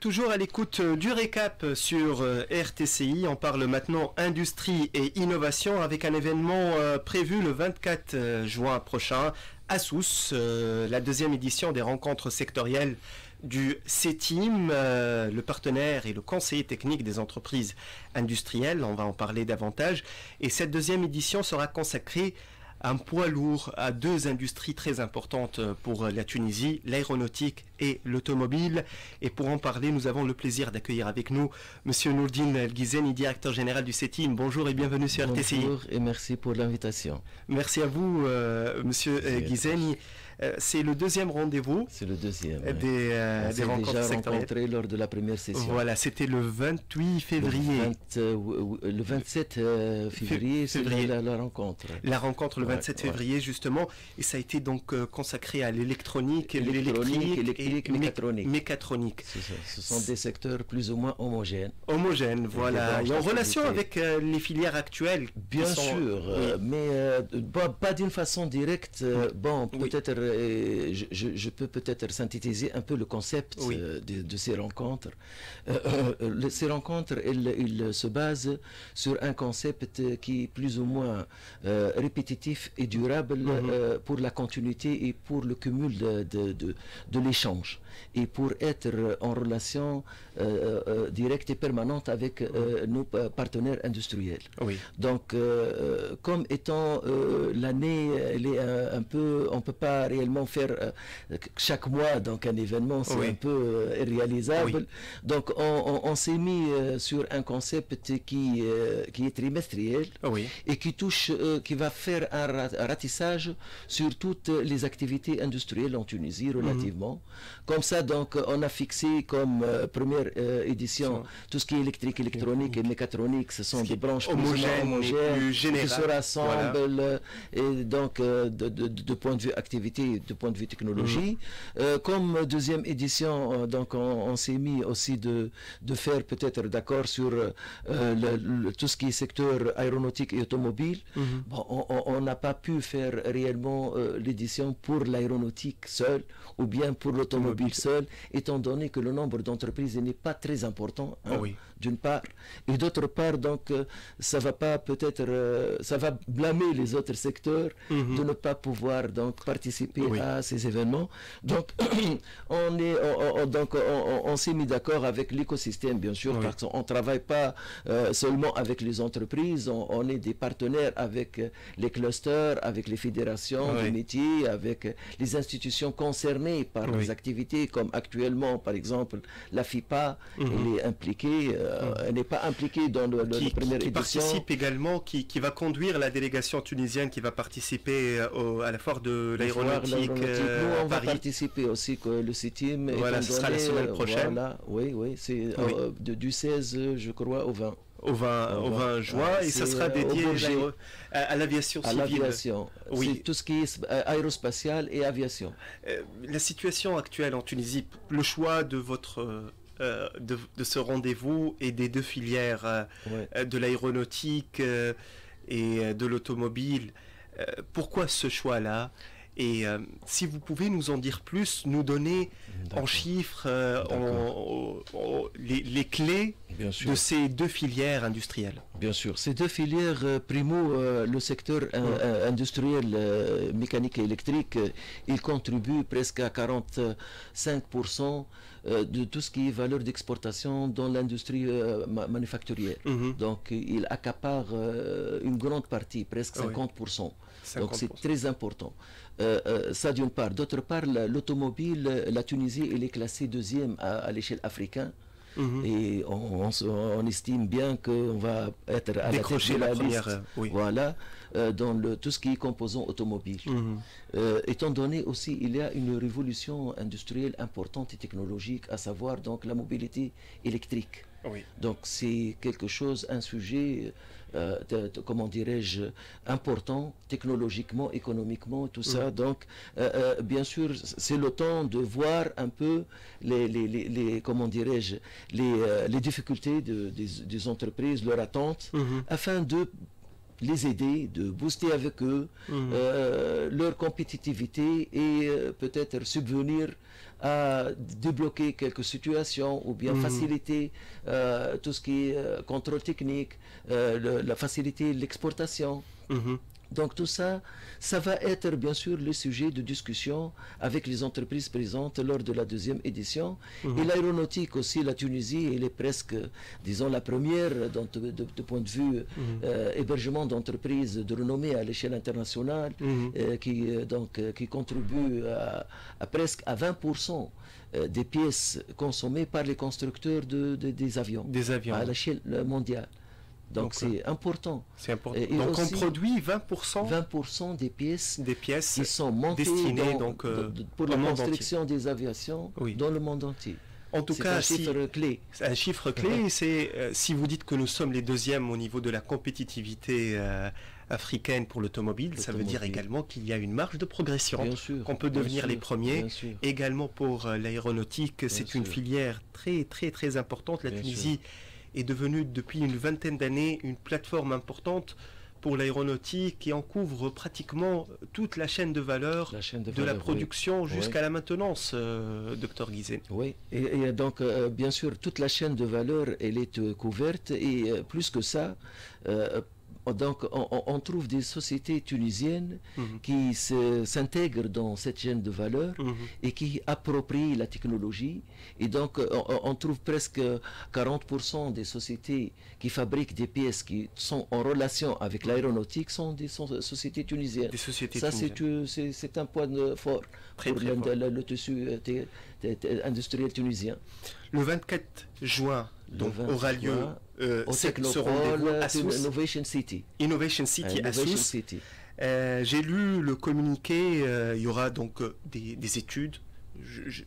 Toujours à l'écoute du récap sur RTCI. On parle maintenant industrie et innovation avec un événement prévu le 24 juin prochain à Sousse, la deuxième édition des rencontres sectorielles du CETIM, le partenaire et le conseiller technique des entreprises industrielles. On va en parler davantage. Et cette deuxième édition sera consacrée un poids lourd à deux industries très importantes pour la Tunisie, l'aéronautique et l'automobile. Et pour en parler, nous avons le plaisir d'accueillir avec nous Monsieur Nourdine El Ghizeni, directeur général du CETIM. Bonjour et bienvenue sur RTCI. Bonjour et merci pour l'invitation. Merci à vous, Monsieur Ghizeni. C'est le deuxième rendez-vous. C'est le deuxième. Des rencontres déjà sectorielles. Rencontré lors de la première session. Voilà, c'était le 28 février. Le 27 février, c'est la rencontre. La rencontre le 27 février, justement. Et ça a été donc consacré à l'électronique, l'électrique, mécatronique. Ce sont des secteurs plus ou moins homogènes. Homogènes, voilà. Et en relation avec les filières actuelles. Bien sûr, mais pas d'une façon directe. Bon, peut-être, je peux peut-être synthétiser un peu le concept de ces rencontres. Ces rencontres, elles se basent sur un concept qui est plus ou moins répétitif et durable pour la continuité et pour le cumul de l'échange et pour être en relation directe et permanente avec nos partenaires industriels. Donc, comme étant l'année, elle est un peu, on ne peut pas réellement faire chaque mois donc un événement, c'est un peu irréalisable. Donc, on s'est mis sur un concept qui est trimestriel et qui touche, qui va faire un ratissage sur toutes les activités industrielles en Tunisie relativement. Comme ça, donc, on a fixé comme première édition tout ce qui est électrique, électronique et mécatronique. Ce sont des branches homogènes qui se rassemblent et donc de point de vue activité, de point de vue technologie. Comme deuxième édition, donc on s'est mis aussi de faire peut-être d'accord sur tout ce qui est secteur aéronautique et automobile. Bon, on n'a pas pu faire réellement l'édition pour l'aéronautique seule ou bien pour l'automobile seule, étant donné que le nombre d'entreprises n'est pas très important, d'une part, et d'autre part, donc ça va pas peut-être, ça va blâmer les autres secteurs de ne pas pouvoir donc participer à ces événements. Donc on s'est mis d'accord avec l'écosystème, bien sûr, parce qu'on ne travaille pas seulement avec les entreprises, on est des partenaires avec les clusters, avec les fédérations de métiers, avec les institutions concernées par les activités, comme actuellement, par exemple, la FIPA, elle est impliquée, elle n'est pas impliquée dans la première édition. Participe également, qui va conduire la délégation tunisienne qui va participer à la foire de l'aéronautique. Nous, on va participer aussi, que le CETIM. Voilà, ce sera la semaine prochaine. Voilà, c'est du 16, je crois, au 20. Au 20 juin, et ça sera dédié à l'aviation civile. À l'aviation, c'est tout ce qui est aérospatial et aviation. La situation actuelle en Tunisie, le choix de votre... de ce rendez-vous et des deux filières de l'aéronautique et de l'automobile, pourquoi ce choix-là? Et si vous pouvez nous en dire plus, nous donner en chiffres les clés de ces deux filières industrielles. Bien sûr, ces deux filières, primo, le secteur industriel mécanique et électrique, il contribue presque à 45% de tout ce qui est valeur d'exportation dans l'industrie manufacturière. Donc, il accapare une grande partie, presque 50%. Donc, c'est très important. Ça d'une part. D'autre part, l'automobile, la Tunisie, elle est classée deuxième à l'échelle africaine. Et on estime bien qu'on va être à la liste, voilà, dans tout ce qui est composant automobile. Étant donné aussi, il y a une révolution industrielle importante et technologique, à savoir donc la mobilité électrique. Donc c'est quelque chose, un sujet, comment dirais-je, important technologiquement, économiquement, tout ça. Donc bien sûr, c'est le temps de voir un peu comment dirais-je, les difficultés des entreprises, leurs attentes, afin de les aider, de booster avec eux leur compétitivité et peut-être subvenir à débloquer quelques situations ou bien faciliter tout ce qui est contrôle technique, la faciliter l'exportation. Donc tout ça, ça va être bien sûr le sujet de discussion avec les entreprises présentes lors de la deuxième édition. Et l'aéronautique aussi, la Tunisie, elle est presque, disons, la première de point de vue hébergement d'entreprises de renommée à l'échelle internationale qui contribue à presque à 20% des pièces consommées par les constructeurs des avions. Des avions. À l'échelle mondiale. Donc c'est important. C'est important. Et donc on produit 20% des pièces qui sont montées destinées pour la construction des aviations dans le monde entier. En tout cas, c'est un chiffre clé. C'est un chiffre clé. C'est si vous dites que nous sommes les deuxièmes au niveau de la compétitivité africaine pour l'automobile, ça veut dire également qu'il y a une marge de progression, qu'on peut devenir les premiers. Également pour l'aéronautique, c'est une filière très très très importante. La Tunisie est devenue depuis une vingtaine d'années une plateforme importante pour l'aéronautique qui en couvre pratiquement toute la chaîne de valeur, de la production jusqu'à la maintenance, docteur Guizet. Oui, et donc bien sûr toute la chaîne de valeur elle est couverte et plus que ça, donc on trouve des sociétés tunisiennes qui s'intègrent dans cette chaîne de valeur et qui approprient la technologie. Et donc on trouve presque 40% des sociétés qui fabriquent des pièces qui sont en relation avec l'aéronautique sont des sociétés tunisiennes. Des sociétés ça c'est un point fort pour le tissu industriel tunisien. Le 24 juin donc, aura lieu au Technopole Innovation City. Innovation City à Sousse. J'ai lu le communiqué, il y aura donc des études.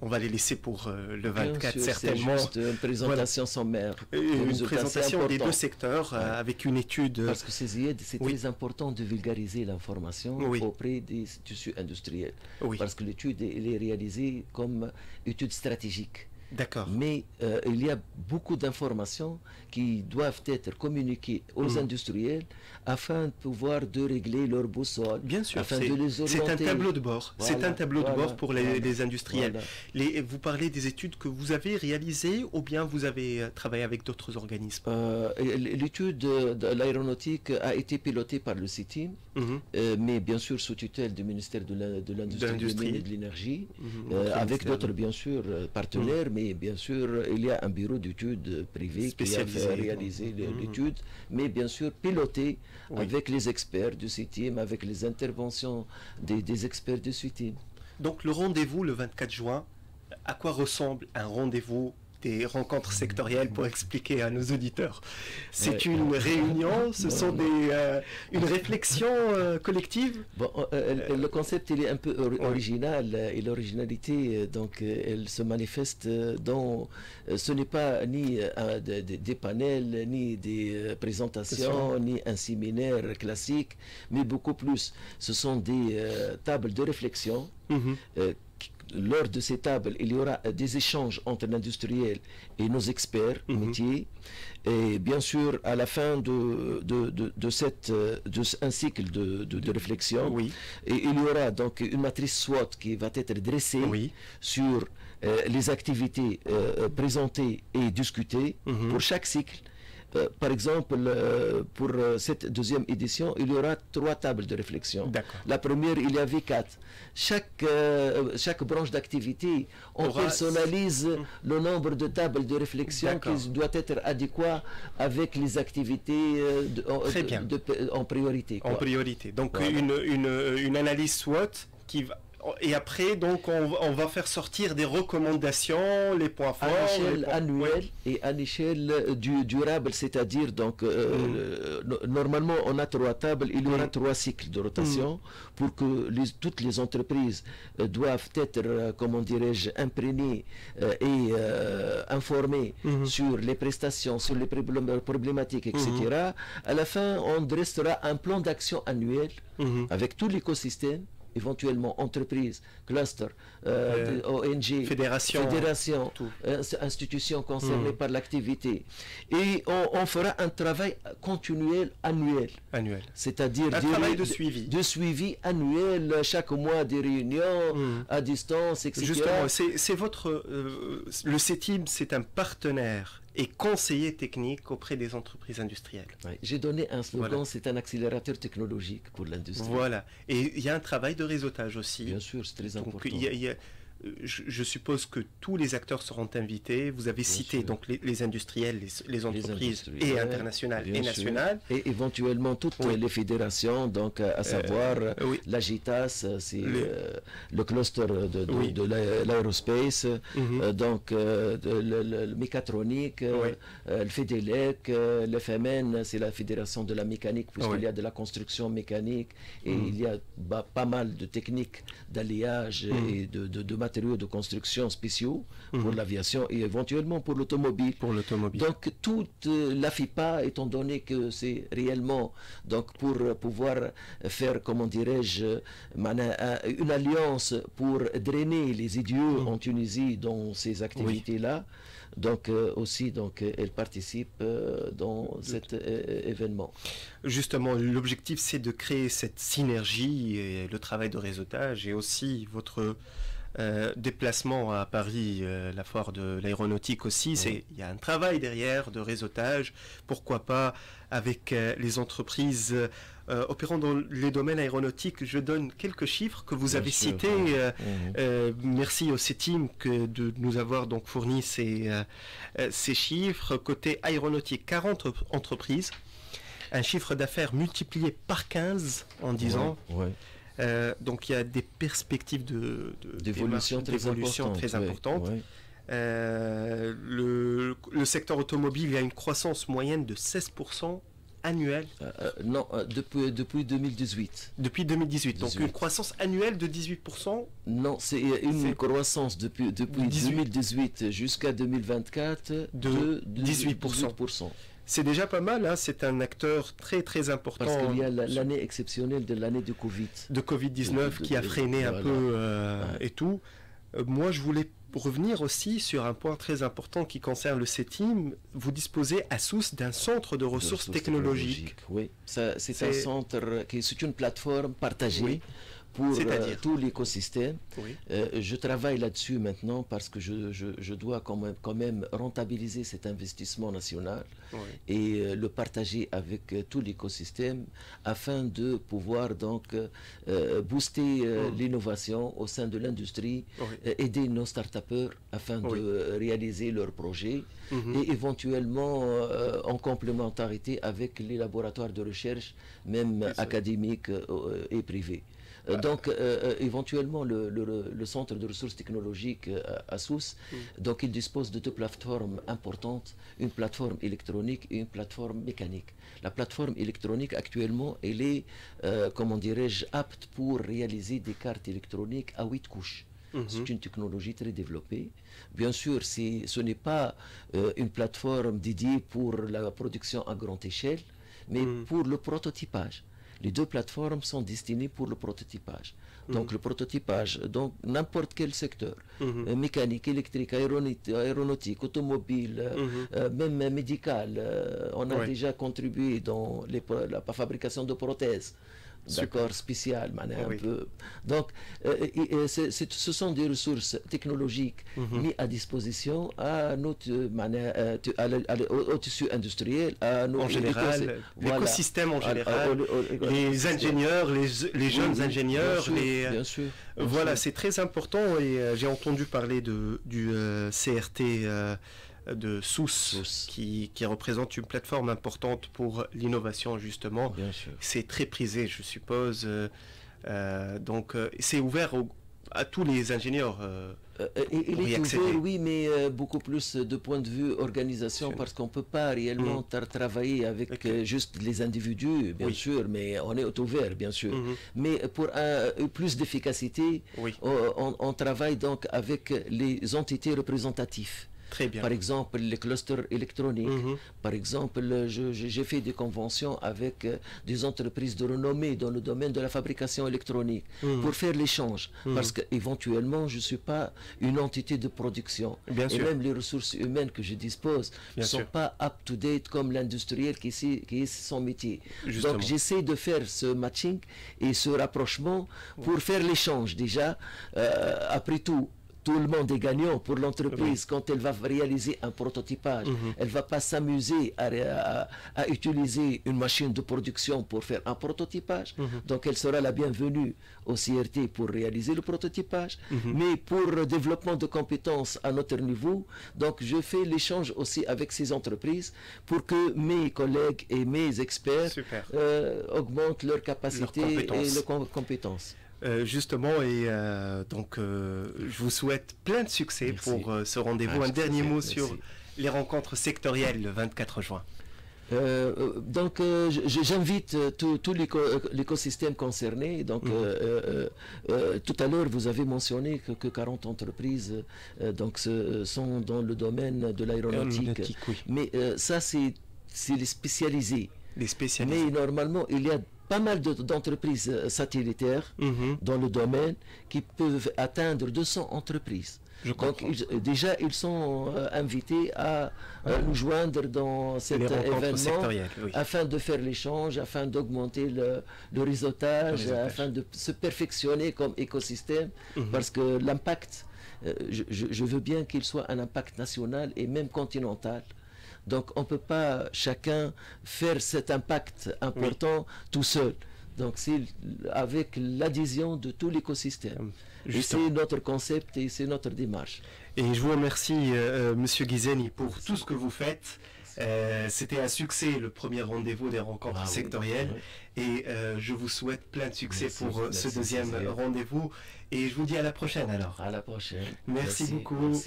On va les laisser pour le 24 certainement. C'est juste une présentation sommaire. Une présentation des deux secteurs avec une étude. Parce que c'est très important de vulgariser l'information auprès des tissus industriels. Parce que l'étude est réalisée comme étude stratégique. D'accord. Mais il y a beaucoup d'informations qui doivent être communiquées aux industriels afin de pouvoir régler leur boussole. Bien sûr, afin de les orienter. C'est un tableau de bord. C'est un tableau de bord pour les industriels. Vous parlez des études que vous avez réalisées ou bien vous avez travaillé avec d'autres organismes? L'étude de l'aéronautique a été pilotée par le CITIM, mais bien sûr sous tutelle du ministère de l'Industrie et de l'Énergie, avec d'autres bien sûr partenaires, mais bien sûr il y a un bureau d'études privé qui a réalisé l'étude, mais bien sûr piloté avec les experts du CITIM, avec les interventions des experts du CITIM. Donc le rendez-vous le 24 juin, à quoi ressemble un rendez-vous des rencontres sectorielles pour expliquer à nos auditeurs? C'est une réunion, ce sont une réflexion collective. Bon, le concept il est un peu original et l'originalité donc elle se manifeste dans ce n'est pas ni des panels ni des présentations ni un séminaire classique, mais beaucoup plus ce sont des tables de réflexion. Lors de ces tables, il y aura des échanges entre l'industriel et nos experts métiers. Et bien sûr, à la fin d'un cycle de réflexion, et il y aura donc une matrice SWOT qui va être dressée sur les activités présentées et discutées pour chaque cycle. Par exemple, pour cette deuxième édition, il y aura 3 tables de réflexion. La première, il y avait 4. Chaque branche d'activité, on personnalise le nombre de tables de réflexion qui doit être adéquat avec les activités en priorité. En priorité. Donc une analyse SWOT qui va... Et après, donc, on va faire sortir des recommandations, les points forts. À l'échelle annuelle et à l'échelle durable, c'est-à-dire, donc, normalement, on a 3 tables, il y aura 3 cycles de rotation pour que toutes les entreprises doivent être, comment dirais-je, imprégnées et informées sur les prestations, sur les problématiques, etc. À la fin, on dressera un plan d'action annuel avec tout l'écosystème. éventuellement entreprises, clusters, ONG, fédérations, institutions concernées par l'activité. Et on fera un travail continuel annuel. C'est-à-dire un travail de suivi. De suivi annuel, chaque mois des réunions à distance, etc. Justement, c'est votre... le CETIM, c'est un partenaire et conseiller technique auprès des entreprises industrielles. Oui, j'ai donné un slogan, c'est un accélérateur technologique pour l'industrie. Voilà. Et il y a un travail de réseautage aussi. Bien sûr, c'est très important. Donc, je suppose que tous les acteurs seront invités. Vous avez cité donc les industriels, les entreprises et internationales et nationales. Et éventuellement toutes les fédérations, donc à savoir l'AGITAS, c'est le cluster de l'aérospace, donc le mécatronique, le FEDELEC, l'FMN, c'est la fédération de la mécanique, puisqu'il y a de la construction mécanique et il y a pas mal de techniques d'alliage et de matériaux de construction spéciaux pour l'aviation et éventuellement pour l'automobile. Donc toute la FIPA, étant donné que c'est réellement donc pour pouvoir faire, comment dirais-je, une alliance pour drainer les idiots en Tunisie dans ces activités-là. Donc aussi, donc, elle participe dans cet événement. Justement, l'objectif, c'est de créer cette synergie et le travail de réseautage et aussi votre déplacement à Paris, la foire de l'aéronautique aussi. Il y a un travail derrière de réseautage, pourquoi pas avec les entreprises opérant dans les domaines aéronautiques. Je donne quelques chiffres que vous avez cités. Merci au CETIM de nous avoir donc fourni ces chiffres. Côté aéronautique, 40 entreprises, un chiffre d'affaires multiplié par 15 en 10 ans. Donc il y a des perspectives d'évolution très importantes. Le secteur automobile, il y a une croissance moyenne de 16% annuelle. Non, depuis 2018. Depuis 2018, donc une croissance annuelle de 18%. Non, c'est une croissance depuis 2018 jusqu'à 2024 de 18%. C'est déjà pas mal, hein. C'est un acteur très très important. Parce qu'il y a l'année exceptionnelle de l'année de Covid. De Covid-19 qui a freiné un peu et tout. Moi, je voulais revenir aussi sur un point très important qui concerne le CETIM. Vous disposez à Sousse d'un centre de ressources technologiques. Oui, c'est un centre, c'est une plateforme partagée. Pour tout l'écosystème. Je travaille là-dessus maintenant parce que je dois quand même rentabiliser cet investissement national et le partager avec tout l'écosystème afin de pouvoir donc booster l'innovation au sein de l'industrie, aider nos start-upers afin de réaliser leurs projets et éventuellement en complémentarité avec les laboratoires de recherche, même académiques et privés. Donc, éventuellement, le centre de ressources technologiques à Sousse, donc il dispose de deux plateformes importantes, une plateforme électronique et une plateforme mécanique. La plateforme électronique, actuellement, elle est, comment dirais-je, apte pour réaliser des cartes électroniques à 8 couches. C'est une technologie très développée. Bien sûr, ce n'est pas une plateforme dédiée pour la production à grande échelle, mais pour le prototypage. Les deux plateformes sont destinées pour le prototypage. Donc le prototypage, donc n'importe quel secteur, mécanique, électrique, aéronautique, automobile, même médical. On a déjà contribué dans la fabrication de prothèses. D'accord, spécial, un peu. Donc, ce sont des ressources technologiques mises à disposition à notre au tissu industriel, en général, l'écosystème en général, les ingénieurs, les jeunes ingénieurs, bien sûr, voilà, c'est très important et j'ai entendu parler du CRT. De Sousse, qui représente une plateforme importante pour l'innovation, justement. C'est très prisé, je suppose. Donc, c'est ouvert à tous les ingénieurs. Il est ouvert, oui, mais beaucoup plus de point de vue organisation, parce qu'on ne peut pas réellement travailler avec juste les individus, bien sûr, mais on est ouvert, bien sûr. Mais pour plus d'efficacité, on travaille donc avec les entités représentatives. Très bien. Par exemple, les clusters électroniques. Par exemple, j'ai fait des conventions avec des entreprises de renommée dans le domaine de la fabrication électronique pour faire l'échange. Parce qu'éventuellement, je ne suis pas une entité de production. Bien sûr. Même les ressources humaines que je dispose ne sont pas up-to-date comme l'industriel qui est son métier. Justement. Donc, j'essaie de faire ce matching et ce rapprochement pour faire l'échange. Déjà, après tout le monde est gagnant pour l'entreprise quand elle va réaliser un prototypage. Elle ne va pas s'amuser à utiliser une machine de production pour faire un prototypage. Donc elle sera la bienvenue au CRT pour réaliser le prototypage. Mais pour le développement de compétences à notre niveau, donc je fais l'échange aussi avec ces entreprises pour que mes collègues et mes experts augmentent leur capacité et leurs compétences. Justement, et donc je vous souhaite plein de succès pour ce rendez-vous. Un dernier mot sur les rencontres sectorielles le 24 juin. Donc j'invite tout l'écosystème concerné. Donc tout à l'heure vous avez mentionné que 40 entreprises sont dans le domaine de l'aéronautique. Mais ça c'est les spécialisés. Mais normalement il y a pas mal d'entreprises satellitaires dans le domaine qui peuvent atteindre 200 entreprises. Donc déjà ils sont invités à nous joindre dans cet événement afin de faire l'échange, afin d'augmenter le réseautage, afin de se perfectionner comme écosystème, parce que l'impact, je veux bien qu'il soit un impact national et même continental. Donc on ne peut pas chacun faire cet impact important tout seul. Donc c'est avec l'adhésion de tout l'écosystème. C'est notre concept et c'est notre démarche. Et je vous remercie, Monsieur Guizeni, pour tout ce que vous faites. C'était un succès, le premier rendez-vous des rencontres sectorielles. Et je vous souhaite plein de succès pour ce deuxième rendez-vous. Et je vous dis à la prochaine alors. À la prochaine. Merci beaucoup.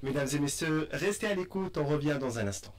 Mesdames et messieurs, restez à l'écoute, on revient dans un instant.